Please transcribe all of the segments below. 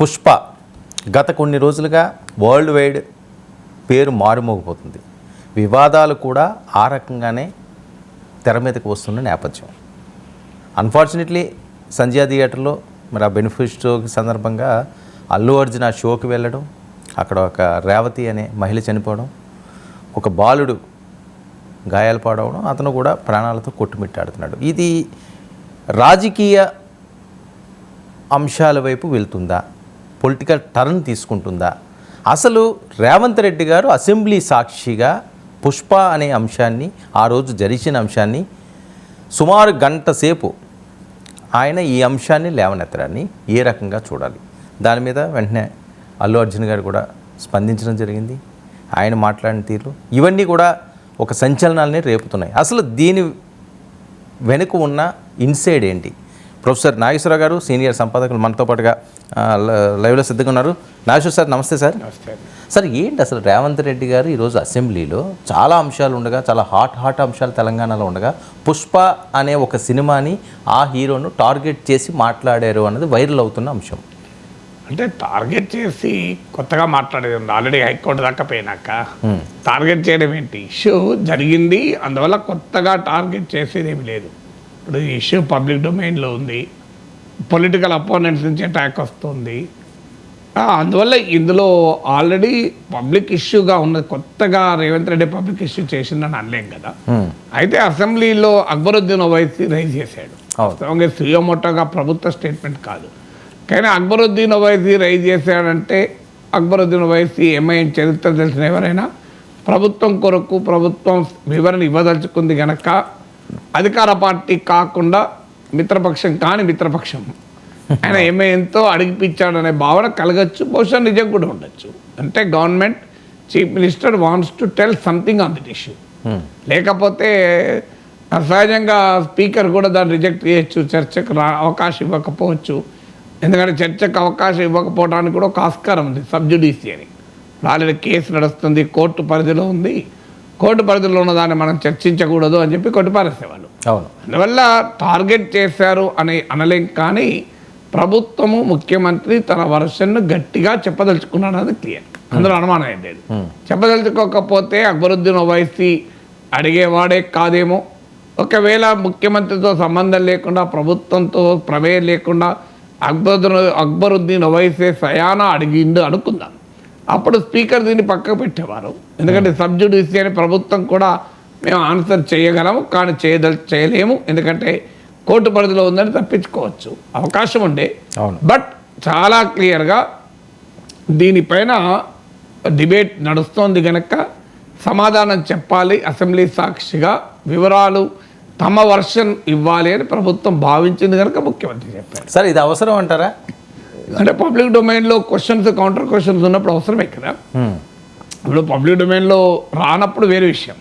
పుష్ప గత కొన్ని రోజులుగా వరల్డ్ వైడ్ పేరు మారుమోగిపోతుంది. వివాదాలు కూడా ఆ రకంగానే తెర మీదకి వస్తున్న నేపథ్యం. అన్ఫార్చునేట్లీ సంధ్యా థియేటర్లో మరి ఆ బెనిఫిట్ షోకి సందర్భంగా అల్లు అర్జున్ ఆ షోకి వెళ్ళడం, అక్కడ ఒక రేవతి అనే మహిళ చనిపోవడం, ఒక బాలుడు గాయాలు పాడవడం, అతను కూడా ప్రాణాలతో కొట్టుమిట్టాడుతున్నాడు. ఇది రాజకీయ అంశాల వైపు వెళ్తుందా, పొలిటికల్ టర్న్ తీసుకుంటుందా? అసలు రేవంత్ రెడ్డి గారు అసెంబ్లీ సాక్షిగా పుష్ప అనే అంశాన్ని, ఆ రోజు జరిచిన అంశాన్ని సుమారు గంట సేపు ఆయన ఈ అంశాన్ని లేవనెత్తడాన్ని ఏ రకంగా చూడాలి? దాని మీద వెంటనే అల్లు అర్జున్ గారు కూడా స్పందించడం జరిగింది. ఆయన మాట్లాడిన తీరు ఇవన్నీ కూడా ఒక సంచలనాలని రేపుతున్నాయి. అసలు దీని వెనుక ఉన్న ఇన్సైడ్ ఏంటి? ప్రొఫెసర్ నాగేశ్వరరావు గారు సీనియర్ సంపాదకులు మనతో పాటుగా లైవ్లో సిద్ధంగా ఉన్నారు. నాగేశ్వర సార్ నమస్తే సార్. నమస్తే సార్, ఏంటి అసలు రేవంత్ రెడ్డి గారు ఈరోజు అసెంబ్లీలో చాలా అంశాలు ఉండగా, చాలా హాట్ అంశాలు తెలంగాణలో ఉండగా పుష్ప అనే ఒక సినిమాని ఆ హీరోను టార్గెట్ చేసి మాట్లాడారు అన్నది వైరల్ అవుతున్న అంశం. అంటే టార్గెట్ చేసి కొత్తగా మాట్లాడేది ఉంది. ఆల్రెడీ హైకోర్టు దాకా పోయినాక టార్గెట్ చేయడం ఏంటి? ఇష్యూ జరిగింది, అందువల్ల కొత్తగా టార్గెట్ చేసేది ఏమి లేదు. ఇప్పుడు ఈ ఇష్యూ పబ్లిక్ డొమైన్లో ఉంది, పొలిటికల్ అపోనెంట్స్ నుంచి అటాక్ వస్తుంది. అందువల్ల ఇందులో ఆల్రెడీ పబ్లిక్ ఇష్యూగా ఉన్నది. కొత్తగా రేవంత్ రెడ్డి పబ్లిక్ ఇష్యూ చేసిందని అనలేం కదా. అయితే అసెంబ్లీలో అక్బరుద్దీన్ ఓవైసీ రైజ్ చేశాడు. సుయోమోటోగా ప్రభుత్వ స్టేట్మెంట్ కాదు, కానీ అక్బరుద్దీన్ ఓవైసీ రైజ్ చేశాడంటే అక్బరుద్దీన్ ఓవైసీ ఎంఐఎం చరిత్ర తెలిసిన ఎవరైనా ప్రభుత్వం కొరకు ప్రభుత్వం వివరణ ఇవ్వదలుచుకుంది గనక అధికార పార్టీ కాకుండా మిత్రపక్షం కాని మిత్రపక్షం ఆయన ఎంఐఎంతో అడిగిపించాడనే భావన కలగచ్చు. బహుశా నిజం కూడా ఉండొచ్చు. అంటే government chief minister wants to tell something on that issue. లేకపోతే సహజంగా స్పీకర్ కూడా దాన్ని రిజెక్ట్ చేయొచ్చు, చర్చకు అవకాశం ఇవ్వకపోవచ్చు. ఎందుకంటే చర్చకు అవకాశం ఇవ్వకపోవడానికి కూడా ఒక ఆస్కారం ఉంది, సబ్జుడిషి అని. ఆల్రెడీ కేసు నడుస్తుంది, కోర్టు పరిధిలో ఉంది, కోర్టు పరిధిలో ఉన్న దాన్ని మనం చర్చించకూడదు అని చెప్పి కొట్టిపారేసేవాళ్ళు. అందువల్ల టార్గెట్ చేశారు అని అనలేం. కానీ ప్రభుత్వము ముఖ్యమంత్రి తన వర్షన్ను గట్టిగా చెప్పదలుచుకున్నాడు, అది క్లియర్. అందులో అనుమానం ఏం లేదు. చెప్పదలుచుకోకపోతే అక్బరుద్దీన్ ఓవైసీ అడిగేవాడే కాదేమో. ఒకవేళ ముఖ్యమంత్రితో సంబంధం లేకుండా, ప్రభుత్వంతో ప్రమేయం లేకుండా అక్బరుద్దీన్ ఓవైసీ సయానా అడిగిండు అనుకుందాం, అప్పుడు స్పీకర్ దీన్ని పక్కకు పెట్టేవారు. ఎందుకంటే సబ్జుడిషి అని ప్రభుత్వం కూడా మేము ఆన్సర్ చేయగలము, కానీ చేయలేము, ఎందుకంటే కోర్టు పరిధిలో ఉందని తప్పించుకోవచ్చు, అవకాశం ఉండే. బట్ చాలా క్లియర్గా దీనిపైన డిబేట్ నడుస్తోంది కనుక సమాధానం చెప్పాలి, అసెంబ్లీ సాక్షిగా వివరాలు తమ వర్షన్ ఇవ్వాలి అని ప్రభుత్వం భావించింది కనుక ముఖ్యమంత్రి చెప్పారు. సార్, ఇది అవసరం అంటారా? అంటే పబ్లిక్ డొమైన్లో క్వశ్చన్స్ కౌంటర్ క్వశ్చన్స్ ఉన్నప్పుడు అవసరమే కదా. ఇప్పుడు పబ్లిక్ డొమైన్లో రానప్పుడు వేరే విషయం.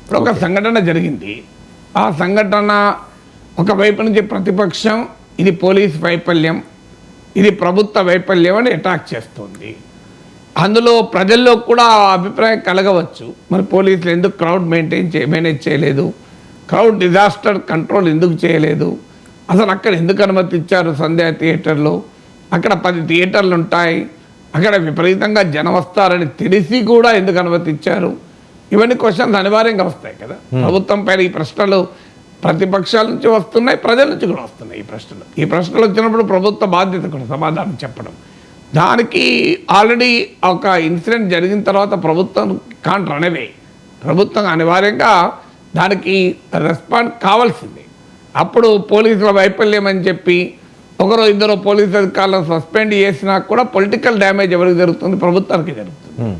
ఇప్పుడు ఒక సంఘటన జరిగింది, ఆ సంఘటన ఒకవైపు నుంచి ప్రతిపక్షం ఇది పోలీస్ వైఫల్యం, ఇది ప్రభుత్వ వైఫల్యం అని అటాక్ చేస్తుంది. అందులో ప్రజల్లో కూడా అభిప్రాయం కలగవచ్చు, మరి పోలీసులు ఎందుకు క్రౌడ్ మేనేజ్ చేయలేదు, క్రౌడ్ డిజాస్టర్ కంట్రోల్ ఎందుకు చేయలేదు, అసలు అక్కడ ఎందుకు అనుమతి ఇచ్చారు సంధ్యా థియేటర్లో, అక్కడ 10 థియేటర్లు ఉంటాయి, అక్కడ విపరీతంగా జనం వస్తారని తెలిసి కూడా ఎందుకు అనుమతి ఇచ్చారు? ఇవన్నీ క్వశ్చన్స్ అనివార్యంగా వస్తాయి కదా. ప్రభుత్వం పైన ఈ ప్రశ్నలు ప్రతిపక్షాల నుంచి వస్తున్నాయి, ప్రజల నుంచి కూడా వస్తున్నాయి. ఈ ప్రశ్నలు వచ్చినప్పుడు ప్రభుత్వ బాధ్యత కూడా సమాధానం చెప్పడం. దానికి ఆల్రెడీ ఒక ఇన్సిడెంట్ జరిగిన తర్వాత ప్రభుత్వం కాంట్ రన్ అవే, ప్రభుత్వం అనివార్యంగా దానికి రెస్పాండ్ కావాల్సిందే. అప్పుడు పోలీసుల వైఫల్యం అని చెప్పి ఒకరో ఇద్దరు పోలీసు అధికారులను సస్పెండ్ చేసినా కూడా పొలిటికల్ డ్యామేజ్ ఎవరికి జరుగుతుంది? ప్రభుత్వానికి జరుగుతుంది.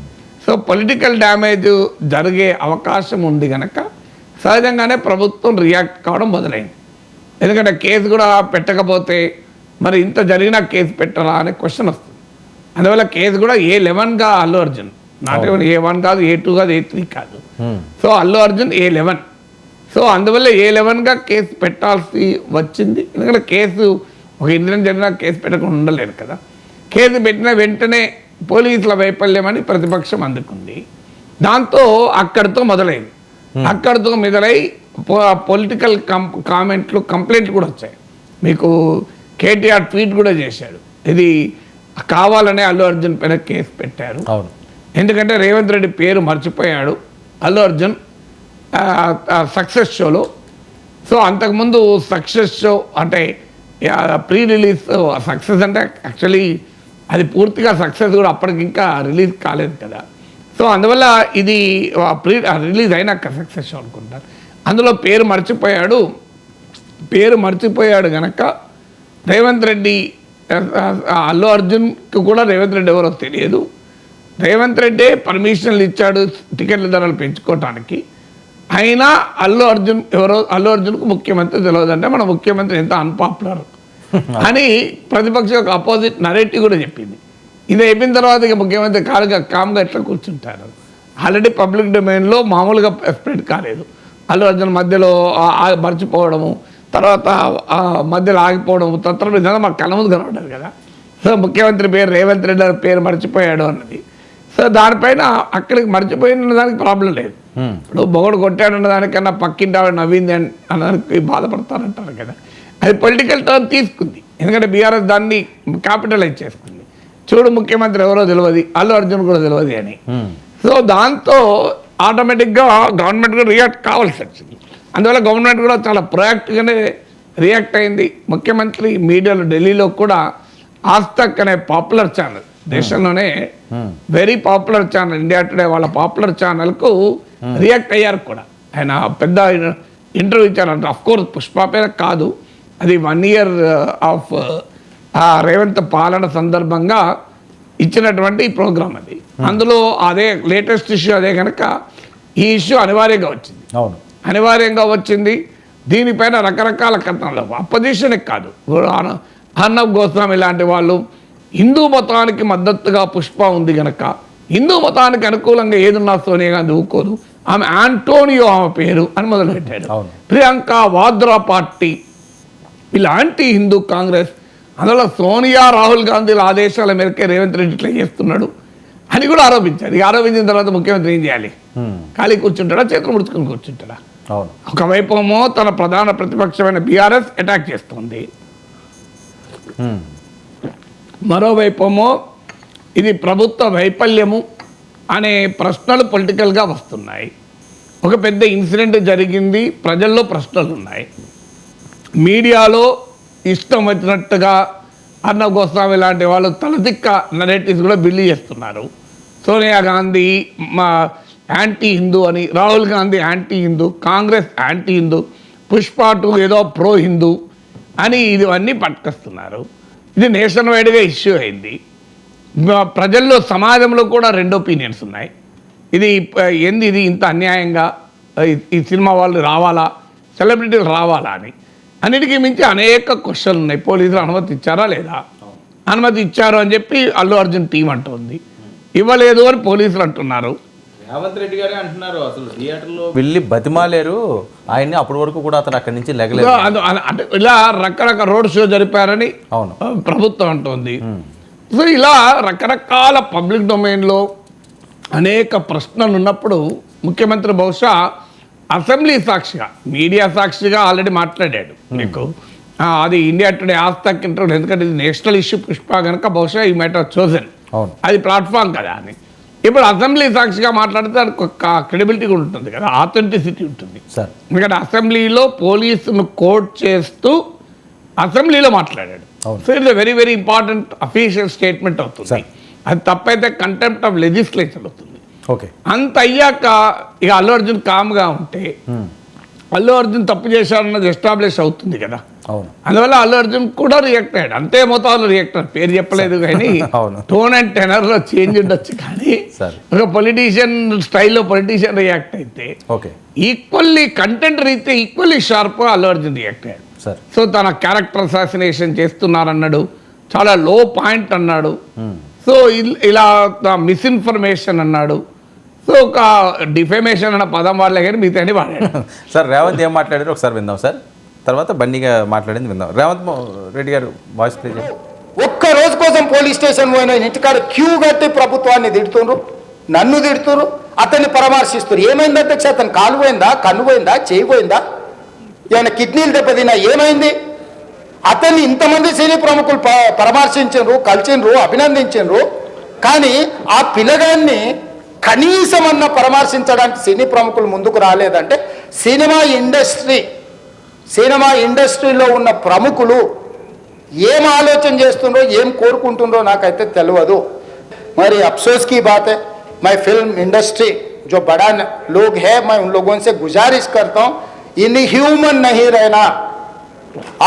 సో పొలిటికల్ డ్యామేజ్ జరిగే అవకాశం ఉంది కనుక సహజంగానే ప్రభుత్వం రియాక్ట్ కావడం మొదలైంది. ఎందుకంటే కేసు కూడా పెట్టకపోతే మరి ఇంత జరిగినా కేసు పెట్టాలా అనే క్వశ్చన్ వస్తుంది. అందువల్ల కేసు కూడా A11గా Allu Arjun, not even A1 కాదు, A2 కాదు, A3 కాదు. So Allu Arjun A11. So అందువల్ల A11గా కేసు పెట్టాల్సి వచ్చింది. ఎందుకంటే కేసు ఒక ఇన్సిడెంట్ జరిగినా కేసు పెట్టకుండా ఉండలేదు కదా. కేసు పెట్టిన వెంటనే పోలీసుల వైఫల్యం అని ప్రతిపక్షం అందుకుంది. దాంతో అక్కడితో మొదలైంది. అక్కడితో మొదలై పొలిటికల్ కామెంట్లు, కంప్లైంట్లు కూడా వచ్చాయి. మీకు కేటీఆర్ ట్వీట్ కూడా చేశాడు, ఇది కావాలనే అల్లు అర్జున్ పైన కేసు పెట్టారు. అవును. ఎందుకంటే రేవంత్ రెడ్డి పేరు మర్చిపోయాడు అల్లు అర్జున్ సక్సెస్ షోలో. సో అంతకుముందు సక్సెస్ షో అంటే ప్రీ రిలీజ్ సక్సెస్ అంటే యాక్చువల్లీ అది పూర్తిగా సక్సెస్ కూడా అప్పటికి ఇంకా రిలీజ్ కాలేదు కదా. సో అందువల్ల ఇది రిలీజ్ అయినాక సక్సెస్ షో అనుకుంటారు. అందులో పేరు మర్చిపోయాడు కనుక రేవంత్ రెడ్డి అల్లు అర్జున్కి కూడా రేవంత్ రెడ్డి ఎవరో తెలియదు. రేవంత్ రెడ్డి పర్మిషన్లు ఇచ్చాడు టికెట్ల ధరలు పెంచుకోవటానికి. అయినా అల్లు అర్జున్కు ముఖ్యమంత్రి తెలియదంటే మన ముఖ్యమంత్రి ఎంత అన్పాపులర్ అని ప్రతిపక్షం అపోజిట్ నరేటివ్ కూడా చెప్పింది. ఇది అయిపోయిన తర్వాత ఇక ముఖ్యమంత్రి కామ్గా ఎట్లా కూర్చుంటారు? ఆల్రెడీ పబ్లిక్ డొమైన్లో మామూలుగా స్ప్రెడ్ కాలేదు. అల్లు అర్జున్ మధ్యలో మర్చిపోవడము, తర్వాత మధ్యలో ఆగిపోవడము, విధంగా మాకు కళ్ళ ముందు కనబడ్డారు కదా. సో ముఖ్యమంత్రి పేరు రేవంత్ రెడ్డి పేరు మర్చిపోయాడు అన్నది. సో దానిపైన అక్కడికి మర్చిపోయిన దానికి ప్రాబ్లం లేదు. ఇప్పుడు బొగడు కొట్టాడన్న దానికన్నా పక్కింటి ఆవిడ నవ్వింది అన్నదానికి బాధపడతారంటారు కదా. అది పొలిటికల్ టర్న్ తీసుకుంది. ఎందుకంటే బీఆర్ఎస్ దాన్ని క్యాపిటలైజ్ చేసుకుంది. చూడు ముఖ్యమంత్రి ఎవరో తెలియదు, అల్లు అర్జున్ కూడా తెలియదు అని. సో దాంతో ఆటోమేటిక్గా గవర్నమెంట్ కూడా రియాక్ట్ కావాల్సి వచ్చింది. అందువల్ల గవర్నమెంట్ కూడా చాలా ప్రొయాక్టివ్గానే రియాక్ట్ అయింది. ముఖ్యమంత్రి మీడియాలో ఢిల్లీలో కూడా ఆజ్తక్ అనే పాపులర్ ఛానల్, దేశంలోనే very popular channel, India today వాళ్ళ పాపులర్ ఛానల్కు రియాక్ట్ అయ్యారు కూడా. ఆయన పెద్ద ఇంటర్వ్యూ ఇచ్చారంట. అఫ్కోర్స్ పుష్ప పేర కాదు, అది 1 year ఆఫ్ రేవంత్ పాలన సందర్భంగా ఇచ్చినటువంటి ప్రోగ్రామ్ అది. అందులో అదే లేటెస్ట్ ఇష్యూ అదే కనుక ఈ ఇష్యూ అనివార్యంగా వచ్చింది. దీనిపైన రకరకాల కథనాలు అపోజిషన్ కాదు, అర్నబ్ గోస్వామి లాంటి వాళ్ళు హిందూ మతానికి మద్దతుగా పుష్ప ఉంది కనుక హిందూ మతానికి అనుకూలంగా ఏదున్నా సోనియా గాంధీ ఊకోదు, ఆమె ఆంటోనియో ఆమె పేరు అని మొదలుపెట్టాడు. ప్రియాంక వాద్రా పార్టీ ఇలాంటి హిందూ కాంగ్రెస్, అందులో సోనియా రాహుల్ గాంధీల ఆదేశాల మేరకే రేవంత్ రెడ్డి ఇట్లా చేస్తున్నాడు అని కూడా ఆరోపించారు. ఆరోపించిన తర్వాత ముఖ్యమంత్రి ఏం చేయాలి? ఖాళీ కూర్చుంటాడా, చేతులు ముడుచుకుని కూర్చుంటాడా? ఒకవైపు ఏమో తన ప్రధాన ప్రతిపక్షమైన బీఆర్ఎస్ అటాక్ చేస్తుంది, మరోవైపు ఏమో ఇది ప్రభుత్వ వైఫల్యము అనే ప్రశ్నలు పొలిటికల్గా వస్తున్నాయి. ఒక పెద్ద ఇన్సిడెంట్ జరిగింది, ప్రజల్లో ప్రశ్నలు ఉన్నాయి. మీడియాలో ఇష్టం వచ్చినట్టుగా అర్నబ్ గోస్వామి లాంటి వాళ్ళు తలదిక్క నరేటివ్స్ కూడా బిల్డ్ చేస్తున్నారు. సోనియా గాంధీ యాంటీ హిందూ అని, రాహుల్ గాంధీ యాంటీ హిందూ, కాంగ్రెస్ యాంటీ హిందూ, పుష్ప 2 ఏదో ప్రో హిందూ అని ఇవన్నీ పట్టుకొస్తున్నారు. ఇది నేషనల్ వైడ్గా ఇష్యూ అయింది. ప్రజల్లో సమాజంలో కూడా 2 ఒపీనియన్స్ ఉన్నాయి. ఇది ఇంత అన్యాయంగా ఈ సినిమా వాళ్ళు రావాలా, సెలబ్రిటీలు రావాలా అని. అన్నిటికీ మించి అనేక క్వశ్చన్లు ఉన్నాయి. పోలీసులు అనుమతి ఇచ్చారా లేదా? అనుమతి ఇచ్చారు అని చెప్పి అల్లు అర్జున్ టీం అంటుంది, ఇవ్వలేదు అని పోలీసులు అంటున్నారు. రేవంత్ రెడ్డి గారే అంటున్నారు అసలు థియేటర్లో వెళ్ళి బతిమాలేరు ఆయన్ని, అప్పటి వరకు కూడా అతను అక్కడి నుంచి లెగలేదు. ఇలా రకరకాల రోడ్ షో జరిపారని ప్రభుత్వం అంటుంది. సో ఇలా రకరకాల పబ్లిక్ డొమైన్లో అనేక ప్రశ్నలు ఉన్నప్పుడు ముఖ్యమంత్రి బహుశా అసెంబ్లీ సాక్షిగా, మీడియా సాక్షిగా ఆల్రెడీ మాట్లాడాడు. మీకు అది ఇండియా టుడే ఆజ్తక్ ఇంటర్వ్యూ, ఎందుకంటే ఇది నేషనల్ ఇష్యూ పుష్ప కనుక బహుశా ఈ మ్యాటర్ చోజన్, అది ప్లాట్ఫామ్ కదా అని. ఇప్పుడు అసెంబ్లీ సాక్షిగా మాట్లాడితే దానికి ఒక క్రెడిబిలిటీ కూడా ఉంటుంది కదా, ఆథెంటిసిటీ ఉంటుంది. ఎందుకంటే అసెంబ్లీలో పోలీసును కోట్ చేస్తూ అసెంబ్లీలో మాట్లాడాడు. So it's very very important official statement అవుతుంది. అది తప్పైతే కంటెంప్ట్ ఆఫ్ లెజిస్లేచర్ అవుతుంది. అంత అయ్యాక ఇక అల్లు అర్జున్ కామ్గా ఉంటే అల్లు అర్జున్ తప్పు చేశాడన్నది ఎస్టాబ్లిష్ అవుతుంది కదా. అందువల్ల అల్లు అర్జున్ కూడా రియాక్ట్ అయ్యాడు. అంతే మొత్తంలో రియాక్ట్ అయ్యాడు, పేరు చెప్పలేదు కానీ టోన్ అండ్ టెనర్లో చేంజ్ ఉండొచ్చు. కానీ ఒక పొలిటీషియన్ స్టైల్లో పొలిటీషియన్ రియాక్ట్ అయితే ఈక్వల్లీ కంటెంట్ రీతే ఈక్వల్లీ షార్ప్గా అల్లు అర్జున్ రియాక్ట్ అయ్యాడు. సో తన క్యారెక్టర్ అసాసినేషన్ చేస్తున్నారన్నాడు, చాలా లో పాయింట్ అన్నాడు. సో ఇలా మిస్ఇన్ఫర్మేషన్ అన్నాడు. సో ఒక డిఫేమేషన్ అన్న పదం వాడలే కానీ మిగతా వాడాడు. సార్ రేవంత్ ఏం మాట్లాడారు ఒకసారి విందాం సార్, తర్వాత బండిగా మాట్లాడింది విందాం. రేవంత్ రెడ్డి గారు వాయిస్ ప్లే చేయండి. ఒక్క రోజు కోసం పోలీస్ స్టేషన్ పోయిన ఇంటికాడ క్యూ కట్టి ప్రభుత్వాన్ని తిడుతున్నారు, నన్ను తిడుతున్నారు, అతన్ని పరామర్శిస్తున్నారు. ఏమైంది అధ్యక్ష? అతను కాలు పోయిందా, కన్ను పోయిందా, చేయి పోయిందా, ఏమైనా కిడ్నీలు దెబ్బతిన్నా, ఏమైంది? అతన్ని ఇంతమంది సినీ ప్రముఖులు పరామర్శించారు, కలిసిండ్రు, అభినందించారు. కానీ ఆ పిల్లగాన్ని కనీసమన్నా పరామర్శించడానికి సినీ ప్రముఖులు ముందుకు రాలేదంటే సినిమా ఇండస్ట్రీలో ఉన్న ప్రముఖులు ఏం ఆలోచన చేస్తుండ్రో, ఏం కోరుకుంటుండ్రో నాకైతే తెలియదు. మరి अफसोस की बात है, मैं फिल्म इंडस्ट्री जो बड़ा लोग है, मैं उन लोगों से गुजारिश करता हूँ, इनह्यूमन नहीं रहना.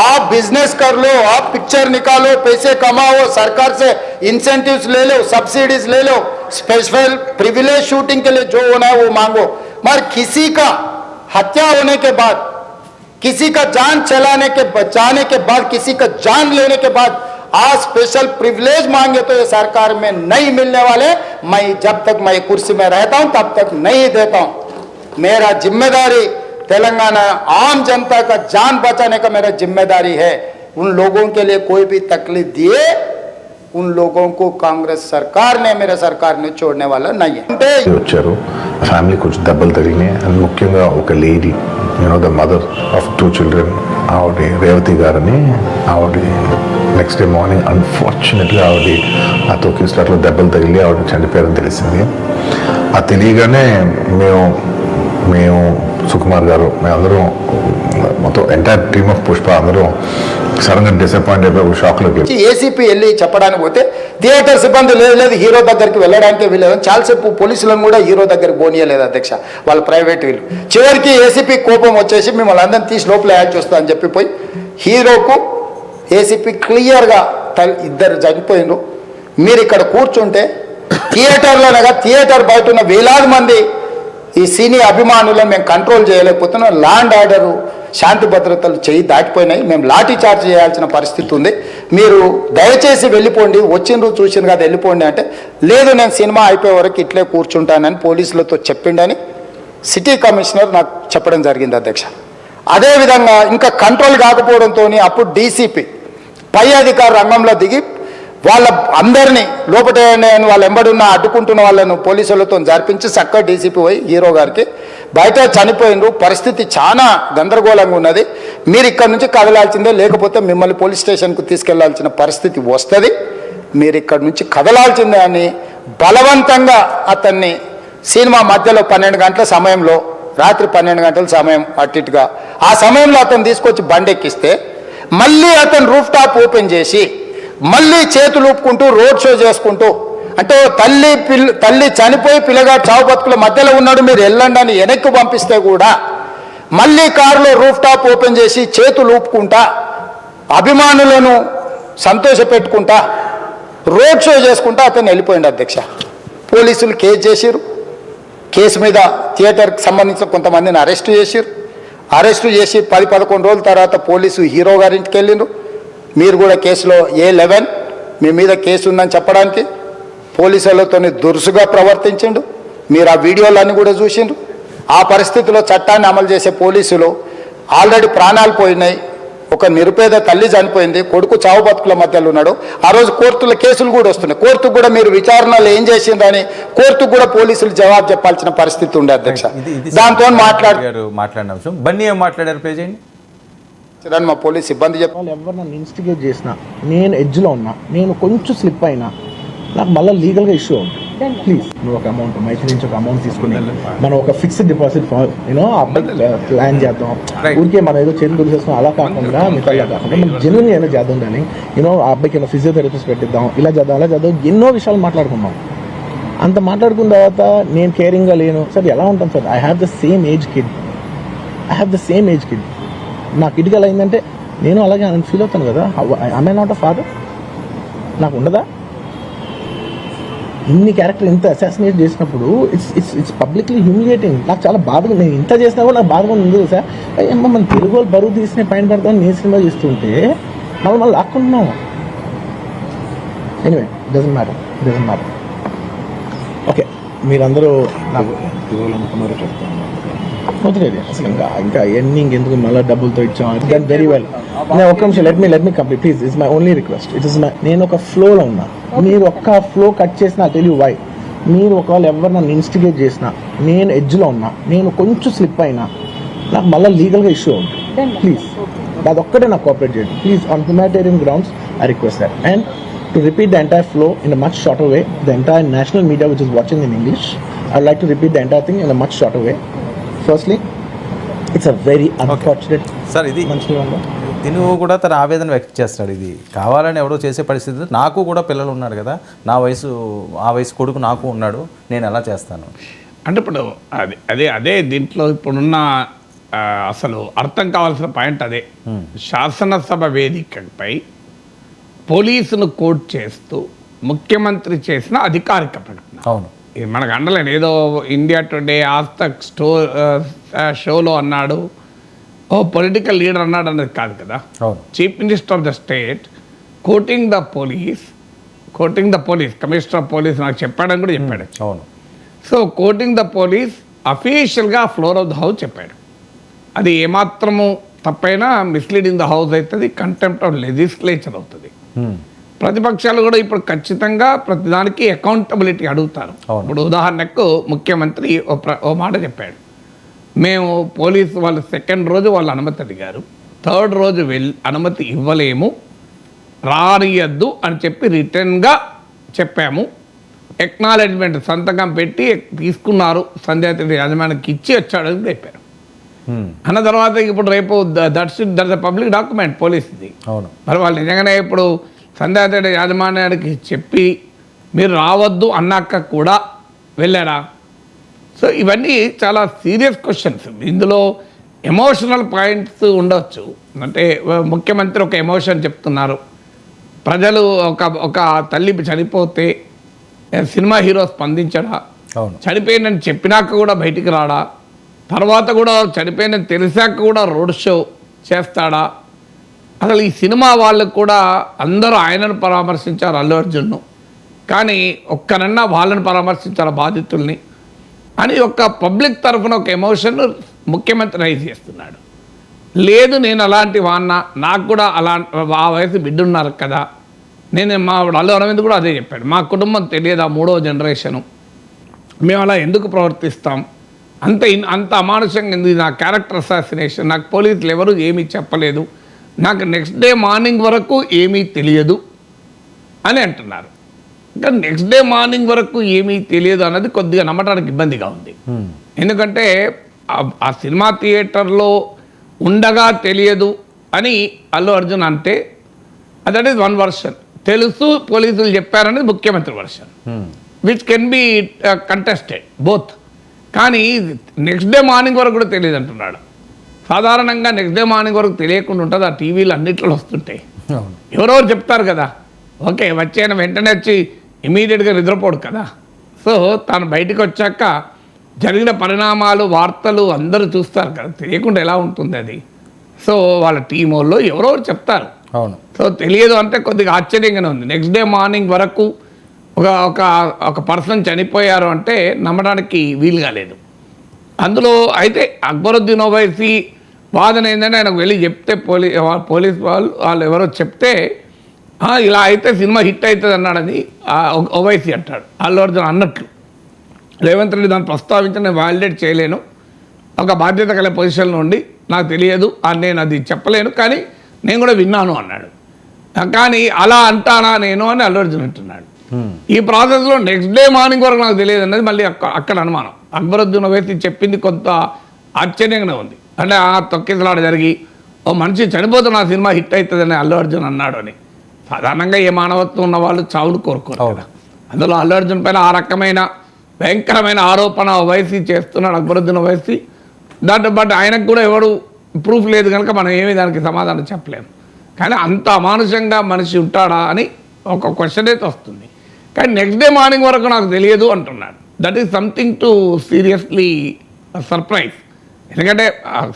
आप बिजनेस कर लो, आप पिक्चर निकालो, पैसे कमाओ, सरकार से इंसेंटिव्स ले लो, सब्सिडीज ले लो, स्पेशल प्रिविलेज शूटिंग के लिए जो होना है वो मांगो. मगर किसी का हत्या होने के बाद, किसी का जान बचाने के बाद, किसी का जान लेने के बाद आज स्पेशल प्रिविलेज मांगे तो ये सरकार में नहीं मिलने वाले. मैं जब तक मैं कुर्सी में रहता हूं तब तक नहीं देता हूं. मेरा जिम्मेदारी तेलंगाना आम जनता का जान बचाने का मेरा जिम्मेदारी है. उन लोगों के लिए कोई भी तकलीफ दिए, उन लोगों को कांग्रेस सरकार ने, मेरे सरकार ने छोड़ने वाला नहीं है. వచ్చారు ఫ్యామిలీ కొంచెం దెబ్బలు తగిలినాయి. అండ్ ముఖ్యంగా ఒక lady, the mother of 2 children, ఆవిడ రేవతి గారని, ఆవిడ నెక్స్ట్ డే మార్నింగ్ అన్ఫార్చునేట్గా ఆవిడ ఆ తొక్కిస్టాట్లో దెబ్బలు తగిలి ఆవిడ చనిపోయారని తెలిసింది. అది తెలియగానే మేము సుకుమార్ గారు, మేమందరం మొత్తం ఎంటైర్ టీమ్ ఆఫ్ పుష్ప అందరం సడన్గా డిసప్పాయింట్ అయిపోయి షాక్లోకి. ఏసీపీ వెళ్ళి చెప్పడానికి పోతే థియేటర్ సిబ్బంది లేదు హీరో దగ్గరికి వెళ్ళడానికి వీళ్ళేదని చాలాసేపు పోలీసులను కూడా హీరో దగ్గరికి పోనీయలేదు అధ్యక్ష, వాళ్ళ ప్రైవేట్ వీళ్ళు. చివరికి ఏసీపీ కోపం వచ్చేసి మిమ్మల్ని అందరిని తీసి లోపల యాడ్ చేస్తా అని చెప్పిపోయి హీరోకు ఏసీపీ క్లియర్గా ఇద్దరు చనిపోయినారు. మీరు ఇక్కడ కూర్చుంటే థియేటర్లోనగా థియేటర్ బయట ఉన్న వేలాది మంది ఈ సినీ అభిమానులను మేము కంట్రోల్ చేయలేకపోతున్నాం. ల్యాండ్ ఆర్డరు, శాంతి భద్రతలు చేయి దాటిపోయినాయి. మేము లాఠీ చార్జ్ చేయాల్సిన పరిస్థితి ఉంది. మీరు దయచేసి వెళ్ళిపోండి, వచ్చిండ్రు చూసిండ్రు కదా వెళ్ళిపోండి అంటే, లేదు నేను సినిమా అయిపోయే వరకు ఇట్లే కూర్చుంటానని పోలీసులతో చెప్పిండని సిటీ కమిషనర్ నాకు చెప్పడం జరిగింది అధ్యక్ష. అదేవిధంగా ఇంకా కంట్రోల్ కాకపోవడంతో అప్పుడు డీసీపీ పై అధికారు రంగంలో దిగి వాళ్ళ అందరినీ లోపల వాళ్ళు ఎంబడున్న అడ్డుకుంటున్న వాళ్ళను పోలీసులతో జరిపించి చక్కగా డీసీపీ పోయి హీరో గారికి బయట చనిపోయినరు, పరిస్థితి చాలా గందరగోళంగా ఉన్నది, మీరు ఇక్కడ నుంచి కదలాల్సిందే, లేకపోతే మిమ్మల్ని పోలీస్ స్టేషన్కు తీసుకెళ్లాల్సిన పరిస్థితి వస్తుంది, మీరు ఇక్కడ నుంచి కదలాల్సిందే అని బలవంతంగా అతన్ని సినిమా మధ్యలో 12 గంటల సమయంలో, రాత్రి 12 గంటల సమయం అట్టిట్టుగా ఆ సమయంలో అతను తీసుకొచ్చి బండెక్కిస్తే మళ్ళీ అతను రూఫ్ టాప్ ఓపెన్ చేసి మళ్ళీ చేతులు ఊపుకుంటూ రోడ్ షో చేసుకుంటూ, అంటే తల్లి చనిపోయి పిల్లగాడు చావు బతుకుల మధ్యలో ఉన్నాడు, మీరు వెళ్ళండి అని వెనక్కి పంపిస్తే కూడా మళ్ళీ కారులో రూఫ్ టాప్ ఓపెన్ చేసి చేతులు ఊపుకుంటా అభిమానులను సంతోషపెట్టుకుంటా రోడ్ షో చేసుకుంటా అతను వెళ్ళిపోయింది అధ్యక్ష. పోలీసులు కేసు చేసిరు. కేసు మీద థియేటర్కి సంబంధించిన కొంతమందిని అరెస్టు చేసిరు. అరెస్టు చేసి 10-11 రోజుల తర్వాత పోలీసు హీరో గారింటికి వెళ్ళిండ్రు. మీరు కూడా కేసులో A11 మీ మీద కేసు ఉందని చెప్పడానికి పోలీసులతో దురుసుగా ప్రవర్తించిండు. మీరు ఆ వీడియోలన్నీ కూడా చూసిండ్రు. ఆ పరిస్థితిలో చట్టాన్ని అమలు చేసే పోలీసులు ఆల్రెడీ ప్రాణాలు పోయినాయి, ఒక నిరుపేద తల్లి చనిపోయింది, కొడుకు చావు బతుకుల మధ్యలో ఉన్నాడు. ఆ రోజు కోర్టుల కేసులు కూడా వస్తున్నాయి. కోర్టుకు కూడా మీరు విచారణలో ఏం చేసిండ్రని కోర్టుకు కూడా పోలీసులు జవాబు చెప్పాల్సిన పరిస్థితి ఉండే అధ్యక్ష. దాంతో మాట్లాడిన అంశం బన్నీ ఏం మాట్లాడారు ప్లే చేయండి. మా పోలీస్ సిబ్బంది వాళ్ళు ఎవరు నన్ను ఇన్స్టిగేట్ చేసినా, నేను ఎడ్జ్లో ఉన్నా, నేను కొంచెం స్లిప్ అయినా నాకు మళ్ళీ లీగల్గా ఇష్యూ ఉంటుంది. ప్లీజ్ నువ్వు ఒక అమౌంట్ మైత్రి నుంచి ఒక అమౌంట్ తీసుకుని మనం ఒక ఫిక్స్డ్ డిపాజిట్ ప్లాన్ చేద్దాం. ఊరికే మనం ఏదో చేతులు దొరికేసుకుని అలా కాకుండా మిగతా కాకుండా మనం జెన్యున్ ఏదో చేద్దాం. కానీ ఆ అబ్బాయికి ఏదో ఫిజియోథెరపిస్ట్ పెట్టిద్దాం, ఇలా చేద్దాం అలా చేద్దాం, ఎన్నో విషయాలు మాట్లాడుకున్నాం. అంత మాట్లాడుకున్న తర్వాత నేను కేరింగ్గా లేను సార్, ఎలా ఉంటాను sir? I have the same age kid. నా కిడ్కి ఎలా అయిందంటే నేను అలాగే ఫీల్ అవుతాను కదా. I not a father? నాకు ఉండదా? ఇన్ని క్యారెక్టర్ ఇంత అసాసినేట్ చేసినప్పుడు ఇట్స్ పబ్లిక్లీ హ్యూమిలియేటింగ్. నాకు చాలా బాధగా, నేను ఇంత చేసినా కూడా నాకు బాధగా ఉంది సార్. అమ్మ మన తెలుగు వాళ్ళు బరువు తీసిన పైన పెడతామని నేను సినిమా చేస్తుంటే మళ్ళీ లాక్కుంటున్నాం. Anyway doesn't matter. ఓకే, మీరందరూ నాకు అనుకున్నారో చెప్తాను. వదిలేదు అసలు ఇంకా ఎండింగ్ ఎందుకు మళ్ళీ డబ్బులతో ఇచ్చాం. Then very well. నేను ఒక్క నిమిషం let me complete please. It's my only request. నేను ఒక ఫ్లోలో ఉన్నా, మీరు ఒక్క ఫ్లో కట్ చేసినా టెల్ యూ వై. మీరు ఒకవేళ ఎవరు నన్ను ఇన్స్టిగేట్ చేసినా, నేను ఎడ్జ్లో ఉన్నా, నేను కొంచెం స్లిప్ అయినా నాకు మళ్ళీ లీగల్గా ఇష్యూ ఉంటుంది. ప్లీజ్ అదొక్కటే నాకు కోఆపరేట్ చేయండి please. On humanitarian grounds I request that. And to repeat the entire flow in a much shorter way, the entire national media which is watching in English, I'd like to repeat the entire thing in a much shorter way. Firstly, it's a very unfortunate. Sir ఇది తిను కూడా తన ఆవేదన వ్యక్తం చేస్తాడు. ఇది కావాలని ఎవడో చేసే పరిస్థితి. నాకు కూడా పిల్లలు ఉన్నారు కదా, నా వయసు ఆ వయసు కొడుకు నాకు ఉన్నాడు, నేను ఎలా చేస్తాను అంటే ఇప్పుడు అదే దీంట్లో ఇప్పుడున్న అసలు అర్థం కావాల్సిన పాయింట్ అదే. శాసనసభ వేదికపై పోలీసును కోట్ చేస్తూ ముఖ్యమంత్రి చేసిన అధికారిక ప్రకటన. అవును, ఇది మనకు అండలేను. ఏదో ఇండియా టుడే ఆస్తక్ షోలో అన్నాడు, ఓ పొలిటికల్ లీడర్ అన్నాడు అన్నది కాదు కదా. అవును, chief minister of the state coating the police commissioner of police నాకు చెప్పాడని కూడా చెప్పాడు. అవును. సో కోటింగ్ ద పోలీస్ అఫీషియల్గా ఫ్లోర్ ఆఫ్ ద హౌస్ చెప్పాడు. అది ఏమాత్రము తప్పైనా మిస్లీడింగ్ ద హౌస్ అవుతుంది, కంటెంప్ట్ ఆఫ్ లెజిస్లేచర్ అవుతుంది. ప్రతిపక్షాలు కూడా ఇప్పుడు ఖచ్చితంగా ప్రతిదానికి అకౌంటబిలిటీ అడుగుతారు. ఇప్పుడు ఉదాహరణకు ముఖ్యమంత్రి ఓ మాట చెప్పాడు, మేము పోలీసు వాళ్ళు సెకండ్ రోజు వాళ్ళు అనుమతి అడిగారు, థర్డ్ రోజు అనుమతి ఇవ్వలేము, రానియద్దు అని చెప్పి రిటర్న్గా చెప్పాము, ఎక్నాలెడ్జ్మెంట్ సంతకం పెట్టి తీసుకున్నారు, సంధ్యాతి యాజమాన్యానికి ఇచ్చి వచ్చాడు అని చెప్పారు. అన్న తర్వాత ఇప్పుడు రేపు దట్స్ పబ్లిక్ డాక్యుమెంట్ పోలీసుది. అవును, మరి వాళ్ళు నిజంగానే ఇప్పుడు సంధ్యాతి యాజమాన్యానికి చెప్పి మీరు రావద్దు అన్నాక కూడా వెళ్ళారా? సో ఇవన్నీ చాలా సీరియస్ క్వశ్చన్స్. ఇందులో ఎమోషనల్ పాయింట్స్ ఉండవచ్చు. అంటే ముఖ్యమంత్రి ఒక ఎమోషన్ చెప్తున్నారు, ప్రజలు ఒక తల్లి చనిపోతే సినిమా హీరో స్పందించడా, చనిపోయిందని చెప్పినాక కూడా బయటికి రాడా, తర్వాత కూడా చనిపోయిందని తెలిసాక కూడా రోడ్ షో చేస్తాడా? అసలు ఈ సినిమా వాళ్ళకు కూడా అందరూ ఆయనను పరామర్శించారు, అల్లు అర్జున్ను, కానీ ఒక్కనన్నా వాళ్ళని పరామర్శించారు బాధితుల్ని అని ఒక పబ్లిక్ తరఫున ఒక ఎమోషన్ ముఖ్యమంత్రి రైజ్ చేస్తున్నాడు. లేదు నేను అలాంటి వాన్నా, నాకు కూడా ఆ వయసు బిడ్డ ఉన్నారు కదా, నేను మా అల్లు అరవింద్ కూడా అదే చెప్పాడు, మా కుటుంబం తెలియదా, 3వ జనరేషను, మేము అలా ఎందుకు ప్రవర్తిస్తాం, అంత అమానుషంగా ఎందుకు, నా క్యారెక్టర్ అసాసినేషన్, నాకు పోలీసులు ఎవరు ఏమీ చెప్పలేదు, నాకు నెక్స్ట్ డే మార్నింగ్ వరకు ఏమీ తెలియదు అని అంటున్నారు. ఇంకా నెక్స్ట్ డే మార్నింగ్ వరకు ఏమీ తెలియదు అన్నది కొద్దిగా నమ్మడానికి ఇబ్బందిగా ఉంది. ఎందుకంటే ఆ సినిమా థియేటర్లో ఉండగా తెలియదు అని అల్లు అర్జున్ అంటే దట్ ఈస్ వన్ వర్షన్. తెలుసు పోలీసులు చెప్పారనేది ముఖ్యమంత్రి version, which can be contested both. కానీ నెక్స్ట్ డే మార్నింగ్ వరకు కూడా తెలియదు అంటున్నాడు. సాధారణంగా నెక్స్ట్ డే మార్నింగ్ వరకు తెలియకుండా ఉంటుంది, ఆ టీవీలు అన్నింటిలో వస్తుంటాయి, ఎవరెవరు చెప్తారు కదా. ఓకే, వచ్చాయన వెంటనే వచ్చి ఇమీడియట్గా నిద్రపోడు కదా. సో తాను బయటకు వచ్చాక జరిగిన పరిణామాలు వార్తలు అందరూ చూస్తారు కదా, తెలియకుండా ఎలా ఉంటుంది అది. సో వాళ్ళ టీం వాళ్ళు ఎవరెవరు చెప్తారు. అవును. సో తెలియదు అంటే కొద్దిగా ఆశ్చర్యంగానే ఉంది. నెక్స్ట్ డే మార్నింగ్ వరకు ఒక పర్సన్ చనిపోయారు అంటే నమ్మడానికి వీలు కాలేదు. అందులో అయితే అక్బరుద్దీన్ ఓవైసీ వాదన ఏంటంటే ఆయనకు వెళ్ళి చెప్తే పోలీస్ వాళ్ళు ఎవరో చెప్తే ఇలా అయితే సినిమా హిట్ అవుతుంది అన్నాడని ఓవైసీ అంటాడు. అల్లు అర్జున్ అన్నట్లు రేవంత్ రెడ్డి దాన్ని ప్రస్తావించి నేను వ్యాలిడేట్ చేయలేను, ఒక బాధ్యత కలిగే పొజిషన్లో ఉండి నాకు తెలియదు, నేను అది చెప్పలేను, కానీ నేను కూడా విన్నాను అన్నాడు. కానీ అలా అంటానా నేను అని అల్లు అర్జున్ అంటున్నాడు. ఈ ప్రాసెస్లో నెక్స్ట్ డే మార్నింగ్ వరకు నాకు తెలియదు అన్నది మళ్ళీ అక్కడ అనుమానం. అక్బరుద్దీన్ ఓవైసీ చెప్పింది కొంత ఆశ్చర్యంగానే ఉంది. అంటే తొక్కిసలాట జరిగి ఓ మనిషి చనిపోతే నా సినిమా హిట్ అవుతుందని అల్లు అర్జున్ అన్నాడు అని. సాధారణంగా ఏ మానవత్వం ఉన్న వాళ్ళు చావును కోరుకోరు కదా. అందులో అల్లు అర్జున్ పైన ఆ రకమైన భయంకరమైన ఆరోపణ ఓవైసీ చేస్తున్నాడు అక్బరుద్దీన్ ఓవైసీ. బట్ ఆయనకు కూడా ఎవరు ప్రూఫ్ లేదు కనుక మనం ఏమీ దానికి సమాధానం చెప్పలేము. కానీ అంత అమానుషంగా మనిషి ఉంటాడా అని ఒక క్వశ్చన్ అయితే వస్తుంది. కానీ నెక్స్ట్ డే మార్నింగ్ వరకు నాకు తెలియదు అంటున్నాడు. That is something to seriously surprise. ఎందుకంటే